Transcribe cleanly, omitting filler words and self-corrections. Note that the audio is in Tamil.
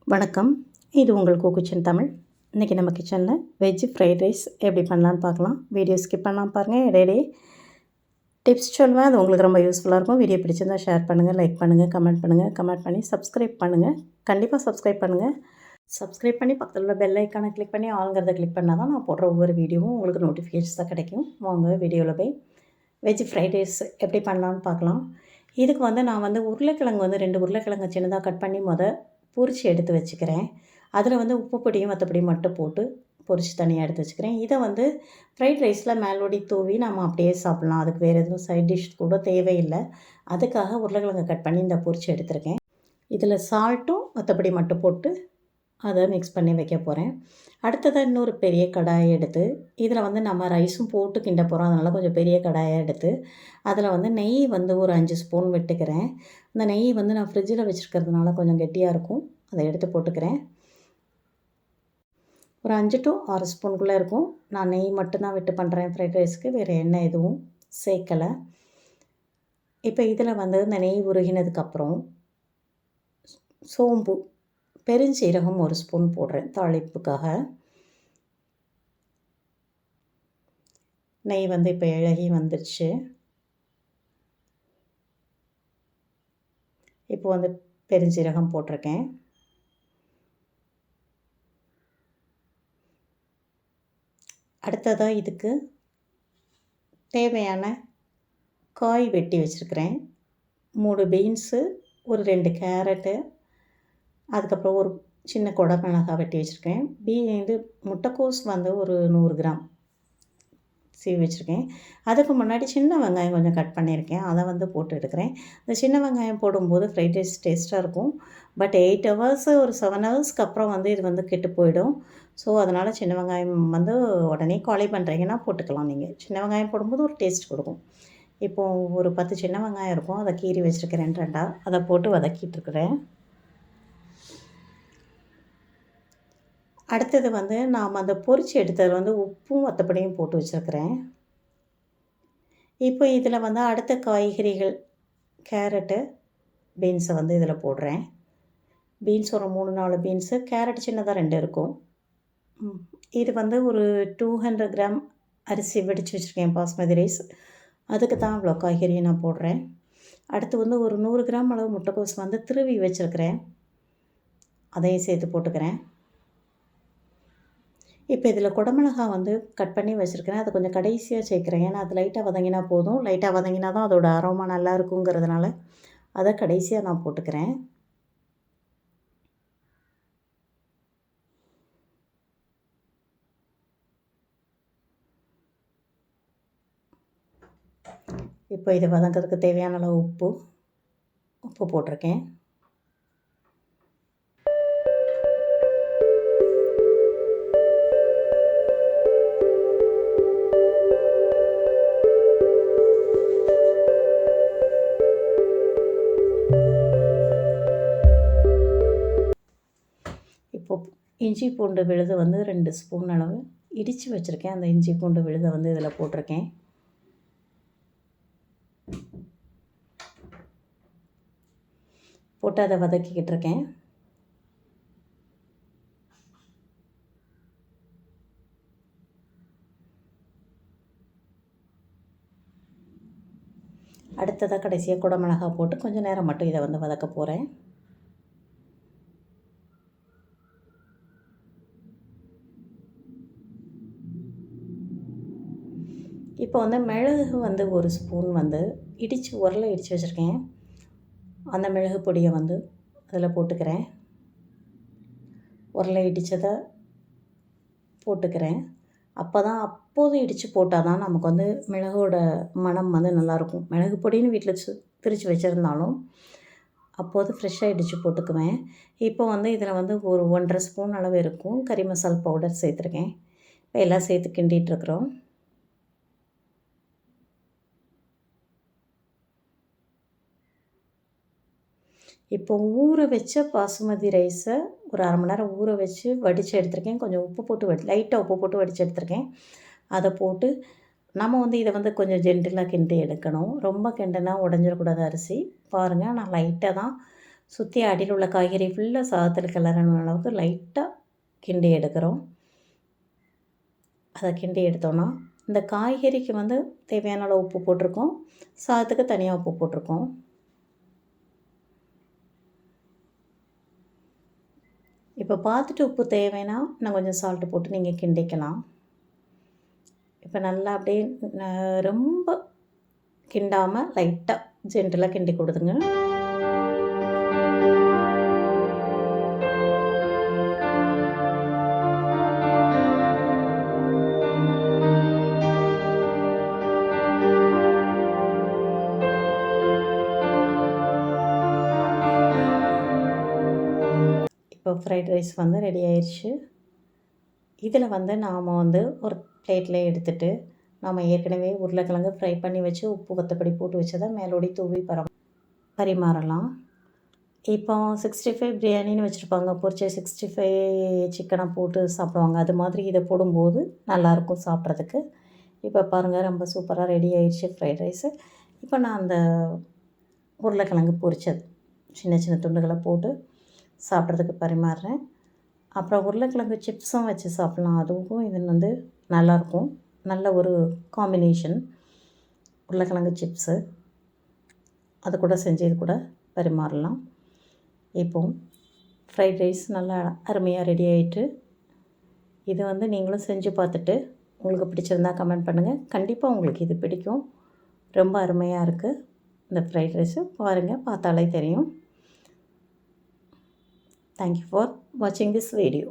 வணக்கம். இது உங்கள் கிச்சன் தமிழ். இன்றைக்கி நம்ம கிச்சனில் வெஜ் ஃப்ரைட் ரைஸ் எப்படி பண்ணலான்னு பார்க்கலாம். வீடியோ ஸ்கிப் பண்ணாமல் பாருங்கள். இடையிடையே டிப்ஸ் சொல்லுவேன், அது உங்களுக்கு ரொம்ப யூஸ்ஃபுல்லாக இருக்கும். வீடியோ பிடிச்சிருந்தால் ஷேர் பண்ணுங்கள், லைக் பண்ணுங்கள், கமெண்ட் பண்ணி சப்ஸ்கிரைப் பண்ணுங்கள். கண்டிப்பாக சப்ஸ்கிரைப் பண்ணுங்கள். சப்ஸ்கிரைப் பண்ணி பக்கத்தில் உள்ள பெல் ஐக்கானை கிளிக் பண்ணி ஆளுங்கிறத கிளிக் பண்ணால் தான் நான் போடுற ஒவ்வொரு வீடியோவும் உங்களுக்கு நோட்டிஃபிகேஷன்ஸாக கிடைக்கும். வாங்க வீடியோவில் போய் வெஜ் ஃப்ரைட் ரைஸ் எப்படி பண்ணலான்னு பார்க்கலாம். இதுக்கு நான் உருளைக்கிழங்கு 2 உருளைக்கிழங்கு சின்னதாக கட் பண்ணி பொரித்து எடுத்து வச்சுக்கிறேன். அதில் உப்பு பொடியும் மற்றபடியும் மட்டும் போட்டு பொரித்து தனியாக எடுத்து வச்சுக்கிறேன். இதை ஃப்ரைட் ரைஸில் மேலோடி தூவி நம்ம அப்படியே சாப்பிட்லாம். அதுக்கு வேறு எதுவும் சைட் டிஷ் கூட தேவையில்லை. அதுக்காக உருளைக்கிழங்கு கட் பண்ணி இந்த பொரித்து எடுத்துருக்கேன். இதில் சால்ட்டும் மற்றபடி மட்டும் போட்டு அதை மிக்ஸ் பண்ணி வைக்க போகிறேன். அடுத்ததாக இன்னொரு பெரிய கடாயை எடுத்து இதில் நம்ம ரைஸும் போட்டு கிண்ட போகிறோம். அதனால் கொஞ்சம் பெரிய கடாயை எடுத்து அதில் நெய் ஒரு 5 ஸ்பூன் விட்டுக்கிறேன். அந்த நெய் நான் ஃப்ரிட்ஜில் வச்சுருக்கிறதுனால கொஞ்சம் கெட்டியாக இருக்கும். அதை எடுத்து போட்டுக்கிறேன். ஒரு 5 to 6 ஸ்பூனுக்குள்ளே இருக்கும். நான் நெய் மட்டும்தான் விட்டு பண்ணுறேன் ஃப்ரைட் ரைஸ்க்கு, வேறு எண்ணெய் எதுவும் சேர்க்கலை. இப்போ இதில் இந்த நெய் உருகினதுக்கப்புறம் சோம்பு, பெருஞ்சீரகம் 1 ஸ்பூன் போடுறேன் தாளிப்புக்காக. நெய் இப்போ இழகி வந்துடுச்சு. இப்போ பெருஞ்சீரகம் போட்டிருக்கேன். அடுத்ததாக இதுக்கு தேவையான காய் வெட்டி வச்சுருக்கிறேன். 3 பீன்ஸு, ஒரு 2 கேரட்டு, அதுக்கப்புறம் ஒரு சின்ன குடமிளகாய் வெட்டி வச்சுருக்கேன். முட்டைக்கோஸ் ஒரு 100 கிராம் சீவி வச்சுருக்கேன். அதுக்கு முன்னாடி சின்ன வெங்காயம் கொஞ்சம் கட் பண்ணியிருக்கேன். அதை போட்டு எடுக்கிறேன். இந்த சின்ன வெங்காயம் போடும்போது ஃப்ரைட் ரைஸ் டேஸ்ட்டாக இருக்கும். பட் 8 ஹவர்ஸ் ஒரு 7 ஹவர்ஸ்க்கு அப்புறம் இது கெட்டு போயிடும். ஸோ அதனால் சின்ன வெங்காயம் உடனே காலி பண்ணுறீங்கன்னா போட்டுக்கலாம். நீங்கள் சின்ன வெங்காயம் போடும்போது ஒரு டேஸ்ட் கொடுக்கும். இப்போது ஒரு 10 சின்ன வெங்காயம் இருக்கும். அதை கீறி வச்சுருக்கிறேன் 2ஆ. அதை போட்டு வதக்கிட்டுருக்குறேன். அடுத்தது நாம் அந்த பொரிச்சு எடுத்ததில் உப்பும் மற்றபடியும் போட்டு வச்சுருக்கிறேன். இப்போ இதில் அடுத்த காய்கறிகள் கேரட்டு, பீன்ஸை இதில் போடுறேன். பீன்ஸ் ஒரு 3-4 பீன்ஸு, கேரட் சின்னதாக 2 இருக்கும். இது ஒரு 200 கிராம் அரிசி வெடித்து வச்சுருக்கேன், பாஸ்மதி ரைஸ். அதுக்கு தான் இவ்வளோ காய்கறியை நான் போடுறேன். அடுத்து ஒரு 100 கிராம் அளவு முட்டைக்கோஸ் திருவி வச்சுருக்கிறேன். அதையும் சேர்த்து போட்டுக்கிறேன். இப்போ இதில் குடமிளகாய் கட் பண்ணி வச்சுருக்கிறேன். அதை கொஞ்சம் கடைசியாக சேர்க்குறேன். ஏன்னா அது லைட்டாக வதங்கினா போதும். லைட்டாக வதங்கினா தான் அதோட அரோமா நல்லா இருக்குங்கிறதுனால அதை கடைசியாக நான் போட்டுக்கிறேன். இப்போ இதை வதங்கிறதுக்கு தேவையான அளவு உப்பு போட்டிருக்கேன். இஞ்சி பூண்டு விழுது 2 ஸ்பூன் அளவு இடித்து வச்சுருக்கேன். அந்த இஞ்சி பூண்டு விழுதை இதில் போட்டிருக்கேன். போட்டு அதை வதக்கிக்கிட்டு இருக்கேன். அடுத்ததாக கடைசியாக குடமிளகாய் போட்டு கொஞ்சம் நேரம் மட்டும் இதை வதக்க போகிறேன். இப்போ மிளகு 1 ஸ்பூன் உரலை இடித்து வச்சுருக்கேன். அந்த மிளகு பொடியை அதில் போட்டுக்கிறேன். உரலை இடித்ததை போட்டுக்கிறேன். அப்போது இடித்து போட்டால் தான் நமக்கு மிளகோட மணம் நல்லாயிருக்கும். மிளகு பொடின்னு வீட்டில் திரித்து வச்சுருந்தாலும் அப்போது ஃப்ரெஷ்ஷாக இடித்து போட்டுக்குவேன். இப்போ இதில் ஒரு 1.5 ஸ்பூன் அளவு இருக்கும் கறி மசால் பவுடர் சேர்த்துருக்கேன். இப்போ எல்லாம் சேர்த்து கிண்டிகிட்ருக்குறோம். இப்போ ஊற வச்ச பாசுமதி ரைஸை ஒரு 1/2 மணி நேரம் ஊற வச்சு வடித்து எடுத்துருக்கேன். கொஞ்சம் உப்பு போட்டு லைட்டாக உப்பு போட்டு வடித்து எடுத்துருக்கேன். அதை போட்டு நம்ம இதை கொஞ்சம் ஜென்டிலாக கிண்டி எடுக்கணும். ரொம்ப கிண்டினா உடஞ்சிடக்கூடாது அரிசி. பாருங்கள், நான் லைட்டாக தான் சுற்றி அடியில் உள்ள காய்கறி ஃபுல்லாக சாதத்தில் கிளறணும் அளவுக்கு லைட்டாக கிண்டி எடுக்கிறோம். அதை கிண்டி எடுத்தோன்னா இந்த காய்கறிக்கு வந்து தேவையான அளவு உப்பு போட்டிருக்கோம், சாதத்துக்கு தனியாக உப்பு போட்டிருக்கோம். இப்போ பார்த்துட்டு உப்பு தேவைன்னா இன்னும் கொஞ்சம் சால்ட்டு போட்டு நீங்கள் கிண்டிக்கலாம். இப்போ நல்லா அப்படியே ரொம்ப கிண்டாமல் லைட்டாக ஜென்டலாக கிண்டி கொடுதுங்க. இப்போ ஃப்ரைட் ரைஸ் வந்து ரெடி ஆயிடுச்சு. இதில் வந்து நாம் வந்து ஒரு பிளேட்டில் எடுத்துகிட்டு நாம் ஏற்கனவே உருளைக்கிழங்கு ஃப்ரை பண்ணி வச்சு உப்பு வத்தப்படி போட்டு வச்சதை மேலோடி தூவி பரிமாறலாம். இப்போ 65 பிரியாணின்னு வச்சுருப்பாங்க, பொரிச்ச 65 சிக்கனை போட்டு சாப்பிடுவாங்க. அது மாதிரி இதை போடும்போது நல்லாயிருக்கும் சாப்பிட்றதுக்கு. இப்போ பாருங்கள், ரொம்ப சூப்பராக ரெடி ஆயிடுச்சு ஃப்ரைட் ரைஸு. இப்போ நான் அந்த உருளைக்கிழங்கு பொரிச்சது சின்ன சின்ன துண்டுகளை போட்டு சாப்பிட்றதுக்கு பரிமாறுறேன். அப்புறம் உருளைக்கிழங்கு சிப்ஸும் வச்சு சாப்பிட்லாம், அதுவும் இது வந்து நல்லாயிருக்கும். நல்ல ஒரு காம்பினேஷன் உருளைக்கிழங்கு சிப்ஸு, அது கூட செஞ்சு இது கூட பரிமாறலாம். இப்போது ஃப்ரைட் ரைஸ் நல்லா அருமையாக ரெடி ஆகிட்டு, இது வந்து நீங்களும் செஞ்சு பார்த்துட்டு உங்களுக்கு பிடிச்சிருந்தா கமெண்ட் பண்ணுங்கள். கண்டிப்பாக உங்களுக்கு இது பிடிக்கும். ரொம்ப அருமையாக இருக்குது இந்த ஃப்ரைட் ரைஸு. பாருங்கள், பார்த்தாலே தெரியும். Thank you for watching this video.